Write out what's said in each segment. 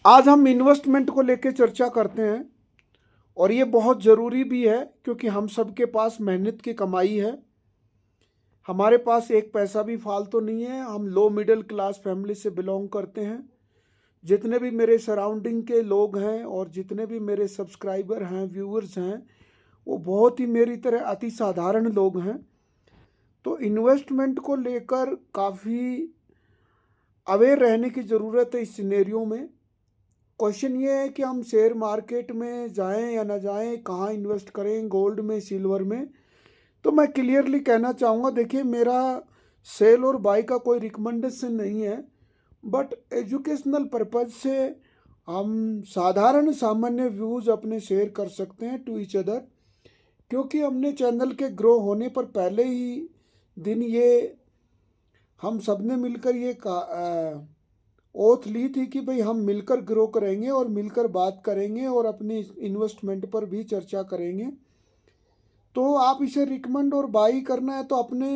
आज हम इन्वेस्टमेंट को लेकर चर्चा करते हैं और ये बहुत ज़रूरी भी है क्योंकि हम सबके पास मेहनत की कमाई है। हमारे पास एक पैसा भी फालतू नहीं है। हम लो मिडिल क्लास फैमिली से बिलोंग करते हैं। जितने भी मेरे सराउंडिंग के लोग हैं और जितने भी मेरे सब्सक्राइबर हैं, व्यूअर्स हैं, वो बहुत ही मेरी तरह अति साधारण लोग हैं। तो इन्वेस्टमेंट को लेकर काफ़ी अवेयर रहने की ज़रूरत है इस सिनेरियो में। क्वेश्चन ये है कि हम शेयर मार्केट में जाएं या ना जाएं, कहाँ इन्वेस्ट करें, गोल्ड में, सिल्वर में। तो मैं क्लियरली कहना चाहूँगा, देखिए मेरा सेल और बाई का कोई रिकमेंडेशन नहीं है, बट एजुकेशनल पर्पज से हम साधारण सामान्य व्यूज़ अपने शेयर कर सकते हैं टू ईच अदर। क्योंकि हमने चैनल के ग्रो होने पर पहले ही दिन ये हम सब ने मिलकर ये ओथ ली थी कि भाई हम मिलकर ग्रो करेंगे और मिलकर बात करेंगे और अपनी इन्वेस्टमेंट पर भी चर्चा करेंगे। तो आप इसे रिकमेंड और बाई करना है तो अपने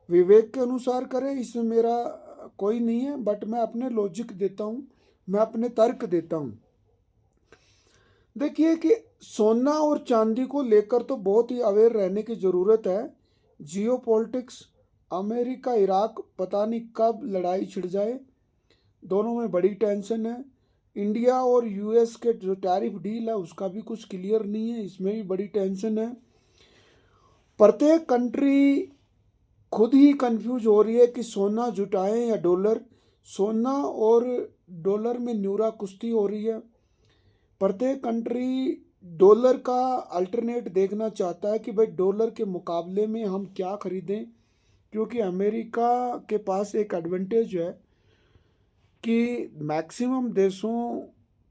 विवेक के अनुसार करें, इसमें मेरा कोई नहीं है, बट मैं अपने लॉजिक देता हूँ, मैं अपने तर्क देता हूँ। देखिए कि सोना और चांदी को लेकर तो बहुत ही अवेयर रहने की ज़रूरत है। जियो पॉलिटिक्स, अमेरिका इराक, पता नहीं कब लड़ाई छिड़ जाए, दोनों में बड़ी टेंशन है। इंडिया और यूएस के जो टैरिफ डील है उसका भी कुछ क्लियर नहीं है, इसमें भी बड़ी टेंशन है। प्रत्येक कंट्री खुद ही कंफ्यूज हो रही है कि सोना जुटाएं या डॉलर। सोना और डॉलर में न्यूरा कुश्ती हो रही है। प्रत्येक कंट्री डॉलर का अल्टरनेट देखना चाहता है कि भाई डॉलर के मुकाबले में हम क्या खरीदें, क्योंकि अमेरिका के पास एक एडवांटेज है कि मैक्सिमम देशों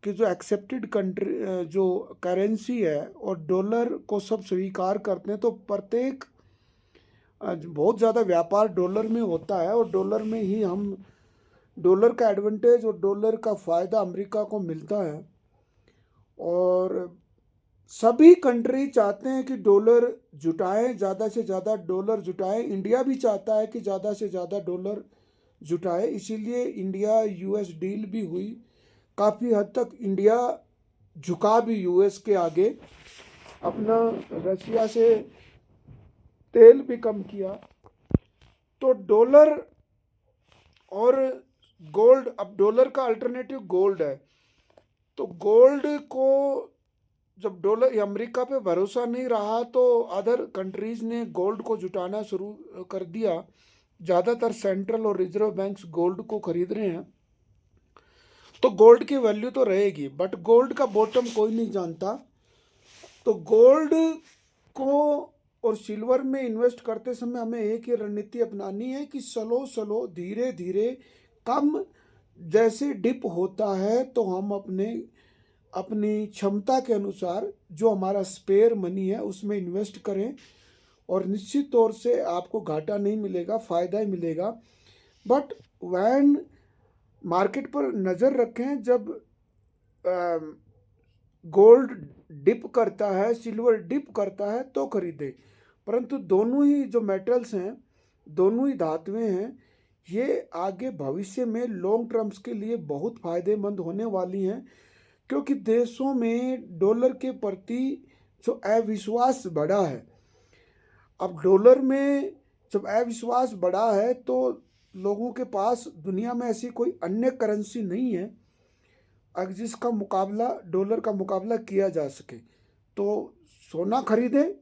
की जो एक्सेप्टेड कंट्री जो करेंसी है और डॉलर को सब स्वीकार करते हैं, तो प्रत्येक बहुत ज़्यादा व्यापार डॉलर में होता है और डॉलर में ही हम डॉलर का एडवांटेज और डॉलर का फ़ायदा अमेरिका को मिलता है। और सभी कंट्री चाहते हैं कि डॉलर जुटाएं, ज़्यादा से ज़्यादा डॉलर जुटाएं। इंडिया भी चाहता है कि ज़्यादा से ज़्यादा डॉलर जुटाए, इसीलिए इंडिया यूएस डील भी हुई। काफ़ी हद तक इंडिया झुका भी यूएस के आगे, अपना रशिया से तेल भी कम किया। तो डॉलर और गोल्ड, अब डॉलर का अल्टरनेटिव गोल्ड है। तो गोल्ड को जब डॉलर अमेरिका पे भरोसा नहीं रहा तो अदर कंट्रीज़ ने गोल्ड को जुटाना शुरू कर दिया। ज़्यादातर सेंट्रल और रिजर्व बैंक्स गोल्ड को खरीद रहे हैं, तो गोल्ड की वैल्यू तो रहेगी, बट गोल्ड का बॉटम कोई नहीं जानता। तो गोल्ड को और सिल्वर में इन्वेस्ट करते समय हमें एक ही रणनीति अपनानी है कि स्लो स्लो, धीरे धीरे, कम जैसे डिप होता है तो हम अपनी क्षमता के अनुसार जो हमारा स्पेयर मनी है उसमें इन्वेस्ट करें, और निश्चित तौर से आपको घाटा नहीं मिलेगा, फ़ायदा ही मिलेगा। बट वैन मार्केट पर नज़र रखें, जब गोल्ड डिप करता है, सिल्वर डिप करता है तो खरीदें। परंतु दोनों ही जो मेटल्स हैं, दोनों ही धातुएं हैं, ये आगे भविष्य में लॉन्ग टर्म्स के लिए बहुत फ़ायदेमंद होने वाली हैं। क्योंकि देशों में डॉलर के प्रति जो अविश्वास बढ़ा है, अब डॉलर में जब अविश्वास बढ़ा है तो लोगों के पास दुनिया में ऐसी कोई अन्य करेंसी नहीं है अगर जिसका मुकाबला, डॉलर का मुकाबला किया जा सके। तो सोना खरीदें,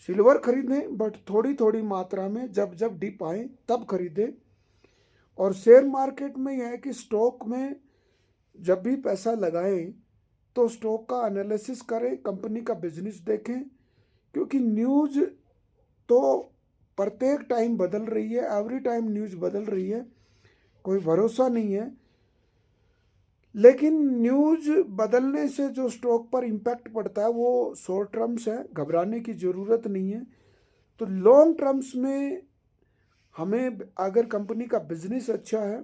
सिल्वर खरीदें, बट थोड़ी थोड़ी मात्रा में, जब जब डिप आए तब खरीदें। और शेयर मार्केट में यह है कि स्टॉक में जब भी पैसा लगाएं तो स्टॉक का एनालिसिस करें, कंपनी का बिजनेस देखें, क्योंकि न्यूज़ तो प्रत्येक टाइम बदल रही है, एवरी टाइम न्यूज़ बदल रही है, कोई भरोसा नहीं है। लेकिन न्यूज़ बदलने से जो स्टॉक पर इम्पैक्ट पड़ता है वो शॉर्ट टर्म्स है, घबराने की ज़रूरत नहीं है। तो लॉन्ग टर्म्स में हमें, अगर कंपनी का बिजनेस अच्छा है,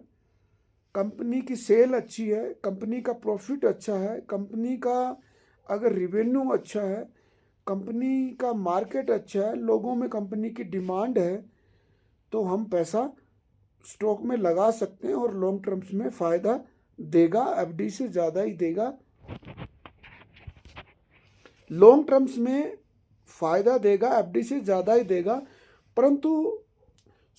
कंपनी की सेल अच्छी है, कंपनी का प्रॉफिट अच्छा है, कंपनी का अगर रिवेन्यू अच्छा है, कंपनी का मार्केट अच्छा है, लोगों में कंपनी की डिमांड है, तो हम पैसा स्टॉक में लगा सकते हैं और लॉन्ग टर्म्स में फ़ायदा देगा, एफडी से ज़्यादा ही देगा। लॉन्ग टर्म्स में फ़ायदा देगा, एफडी से ज़्यादा ही देगा। परंतु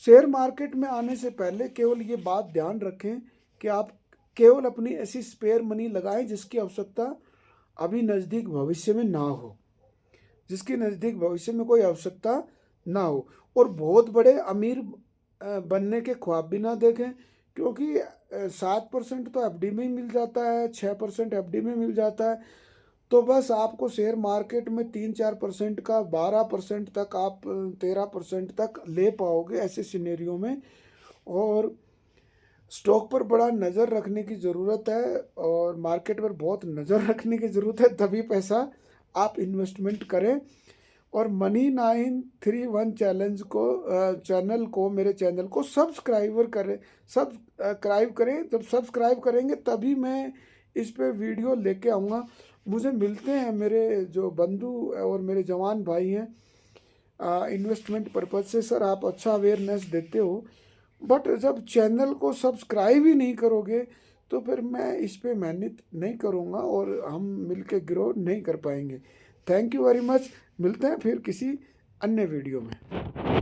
शेयर मार्केट में आने से पहले केवल ये बात ध्यान रखें कि आप केवल अपनी ऐसी स्पेयर मनी लगाएं जिसकी आवश्यकता अभी नज़दीक भविष्य में ना हो, जिसकी नज़दीक भविष्य में कोई आवश्यकता ना हो। और बहुत बड़े अमीर बनने के ख्वाब भी ना देखें, क्योंकि 7% तो एफडी में ही मिल जाता है, 6% एफडी में मिल जाता है। तो बस आपको शेयर मार्केट में 3-4% का 12% तक, आप 13% तक ले पाओगे ऐसे सिनेरियो में। और स्टॉक पर बड़ा नज़र रखने की ज़रूरत है और मार्केट पर बहुत नज़र रखने की ज़रूरत है, तभी पैसा आप इन्वेस्टमेंट करें। और मनी 931 चैनल को मेरे चैनल को सब्सक्राइब करें। जब सब्सक्राइब करेंगे तभी मैं इस पे वीडियो लेके आऊँगा। मुझे मिलते हैं मेरे जो बंधु और मेरे जवान भाई हैं इन्वेस्टमेंट पर्पज़ से, सर आप अच्छा अवेयरनेस देते हो, बट जब चैनल को सब्सक्राइब ही नहीं करोगे तो फिर मैं इस पे मेहनत नहीं करूँगा और हम मिलके ग्रो नहीं कर पाएंगे। Thank you very much. मिलते हैं फिर किसी अन्य वीडियो में।